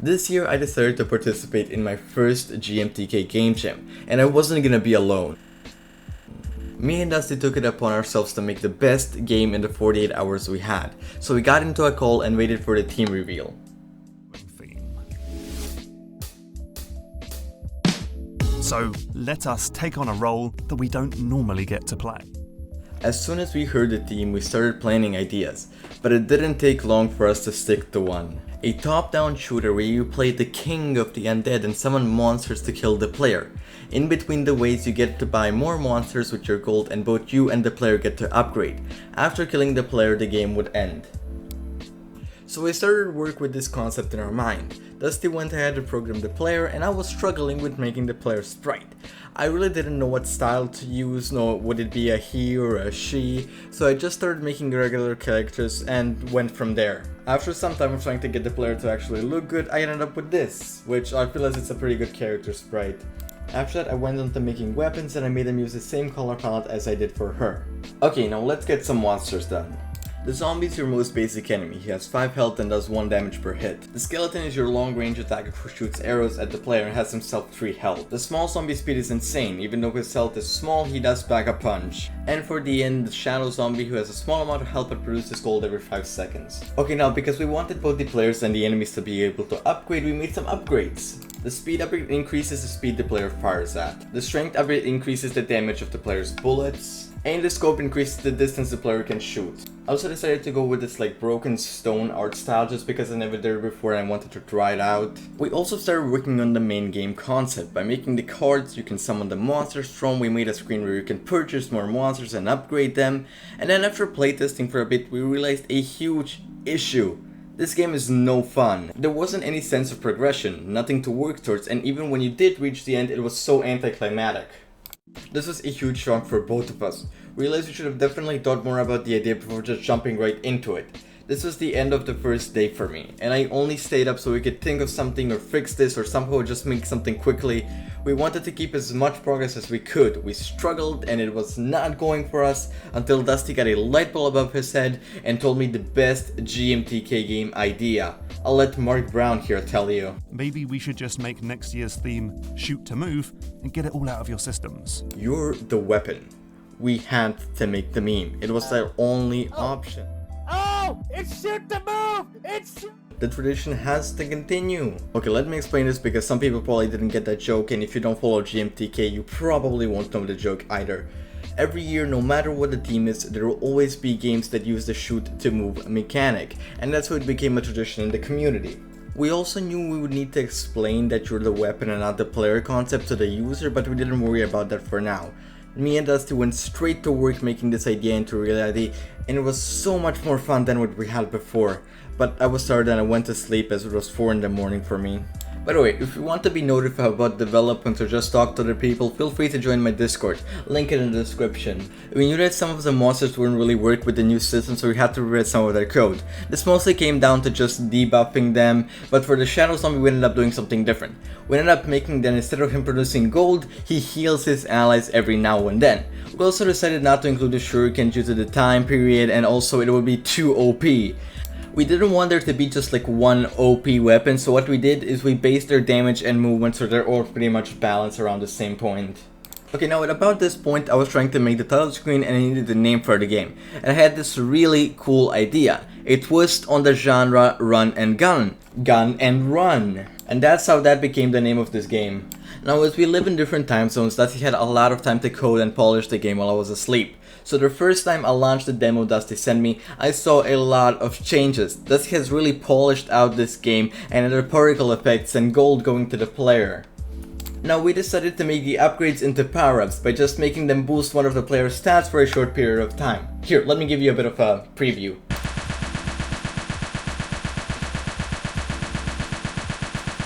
This year I decided to participate in my first GMTK game jam, and I wasn't gonna be alone. Me and Dusty took it upon ourselves to make the best game in the 48 hours we had, so we got into a call and waited for the team reveal. So let us take on a role that we don't normally get to play. As soon as we heard the theme, we started planning ideas, but it didn't take long for us to stick to one. A top-down shooter where you play the king of the undead and summon monsters to kill the player. In between the ways, you get to buy more monsters with your gold, and both you and the player get to upgrade. After killing the player, the game would end. So we started work with this concept in our mind. Dusty went ahead to program the player, and I was struggling with making the player sprite. I really didn't know what style to use, would it be a he or a she, so I just started making regular characters and went from there. After some time of trying to get the player to actually look good, I ended up with this, which I feel as it's a pretty good character sprite. After that I went on to making weapons and I made them use the same color palette as I did for her. Okay, now let's get some monsters done. The zombie is your most basic enemy. He has 5 health and does 1 damage per hit. The skeleton is your long range attacker who shoots arrows at the player and has himself 3 health. The small zombie speed is insane. Even though his health is small, he does pack a punch. And for the end, the shadow zombie who has a small amount of health but produces gold every 5 seconds. Okay, now because we wanted both the players and the enemies to be able to upgrade, we made some upgrades. The speed upgrade increases the speed the player fires at. The strength upgrade increases the damage of the player's bullets. And the scope increases the distance the player can shoot. I also decided to go with this broken stone art style just because I never did it before and I wanted to try it out. We also started working on the main game concept. By making the cards you can summon the monsters from, we made a screen where you can purchase more monsters and upgrade them. And then after playtesting for a bit, we realized a huge issue. This game is no fun. There wasn't any sense of progression, nothing to work towards, and even when you did reach the end, it was so anticlimactic. This was a huge shock for both of us. We realized we should have definitely thought more about the idea before just jumping right into it. This was the end of the first day for me, and I only stayed up so we could think of something or fix this or somehow just make something quickly. We wanted to keep as much progress as we could. We struggled and it was not going for us until Dusty got a light bulb above his head and told me the best GMTK game idea. I'll let Mark Brown here tell you. Maybe we should just make next year's theme shoot to move and get it all out of your systems. You're the weapon. We had to make the meme. It was our only option. Oh! It's shoot to move! It's The tradition has to continue. Okay, let me explain this because some people probably didn't get that joke, and if you don't follow GMTK, you probably won't know the joke either. Every year, no matter what the theme is, there will always be games that use the shoot to move mechanic, and that's how it became a tradition in the community. We also knew we would need to explain that you're the weapon and not the player concept to the user, but we didn't worry about that for now. Me and Dusty went straight to work making this idea into reality, and it was so much more fun than what we had before. But I was tired and I went to sleep as it was 4 in the morning for me. By the way, if you want to be notified about developments or just talk to other people, feel free to join my Discord, link in the description. We knew that some of the monsters wouldn't really work with the new system, so we had to rewrite some of their code. This mostly came down to just debuffing them, but for the Shadow Zombie we ended up doing something different. We ended up making that instead of him producing gold, he heals his allies every now and then. We also decided not to include the Shuriken due to the time period, and also it would be too OP. We didn't want there to be just one OP weapon, so what we did is we based their damage and movement so they're all pretty much balanced around the same point. Okay, now at about this point I was trying to make the title screen and I needed a name for the game. And I had this really cool idea. A twist on the genre run and gun. Gun and run. And that's how that became the name of this game. Now as we live in different time zones, Dusty had a lot of time to code and polish the game while I was asleep. So the first time I launched the demo Dusty sent me, I saw a lot of changes. Dusty has really polished out this game and added particle effects and gold going to the player. Now we decided to make the upgrades into power-ups by just making them boost one of the player's stats for a short period of time. Here, let me give you a bit of a preview.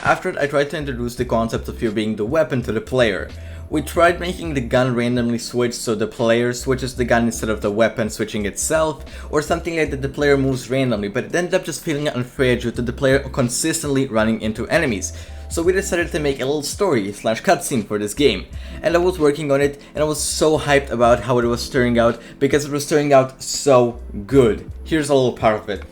After that, I tried to introduce the concept of you being the weapon to the player. We tried making the gun randomly switch so the player switches the gun instead of the weapon switching itself, or something like that the player moves randomly, but it ended up just feeling unfair due to the player consistently running into enemies. So we decided to make a little story / cutscene for this game, and I was working on it and I was so hyped about how it was turning out because it was turning out so good. Here's a little part of it.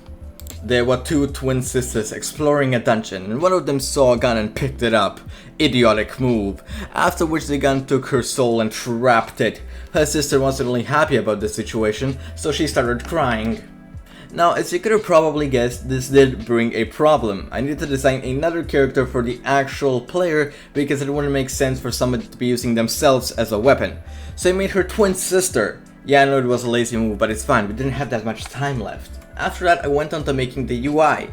There were two twin sisters exploring a dungeon, and one of them saw a gun and picked it up. Idiotic move. After which the gun took her soul and trapped it. Her sister wasn't really happy about the situation, so she started crying. Now, as you could have probably guessed, this did bring a problem. I needed to design another character for the actual player because it wouldn't make sense for somebody to be using themselves as a weapon. So I made her twin sister. Yeah, I know it was a lazy move, but it's fine, we didn't have that much time left. After that, I went on to making the UI.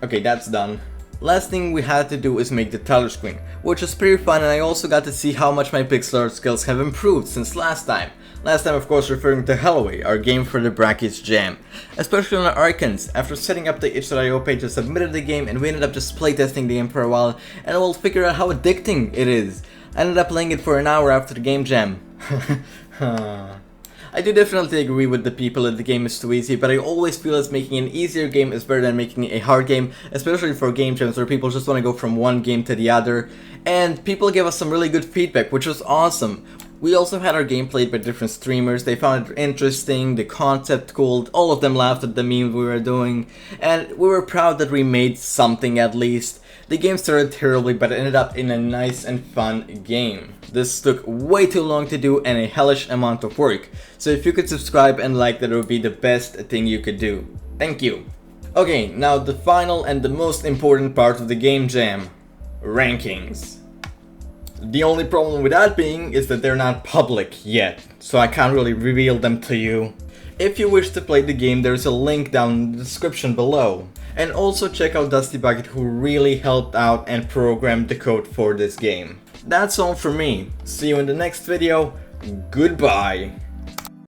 Okay, that's done. Last thing we had to do is make the title screen, which was pretty fun, and I also got to see how much my pixel art skills have improved since last time. Last time, of course, referring to Hellaway, our game for the Brackets Jam. Especially on our icons, after setting up the itch.io page, I submitted the game and we ended up just playtesting the game for a while, and we'll figure out how addicting it is. I ended up playing it for an hour after the game jam. I do definitely agree with the people that the game is too easy, but I always feel as making an easier game is better than making a hard game, especially for game jams where people just want to go from one game to the other. And people gave us some really good feedback, which was awesome. We also had our game played by different streamers. They found it interesting, the concept cool, all of them laughed at the memes we were doing, and we were proud that we made something at least. The game started terribly, but it ended up in a nice and fun game. This took way too long to do and a hellish amount of work, so if you could subscribe and like, that would be the best thing you could do. Thank you. Okay, now the final and the most important part of the game jam. Rankings. The only problem with that being is that they're not public yet, so I can't really reveal them to you. If you wish to play the game, there's a link down in the description below. And also check out Dusty Bucket, who really helped out and programmed the code for this game. That's all for me. See you in the next video. Goodbye.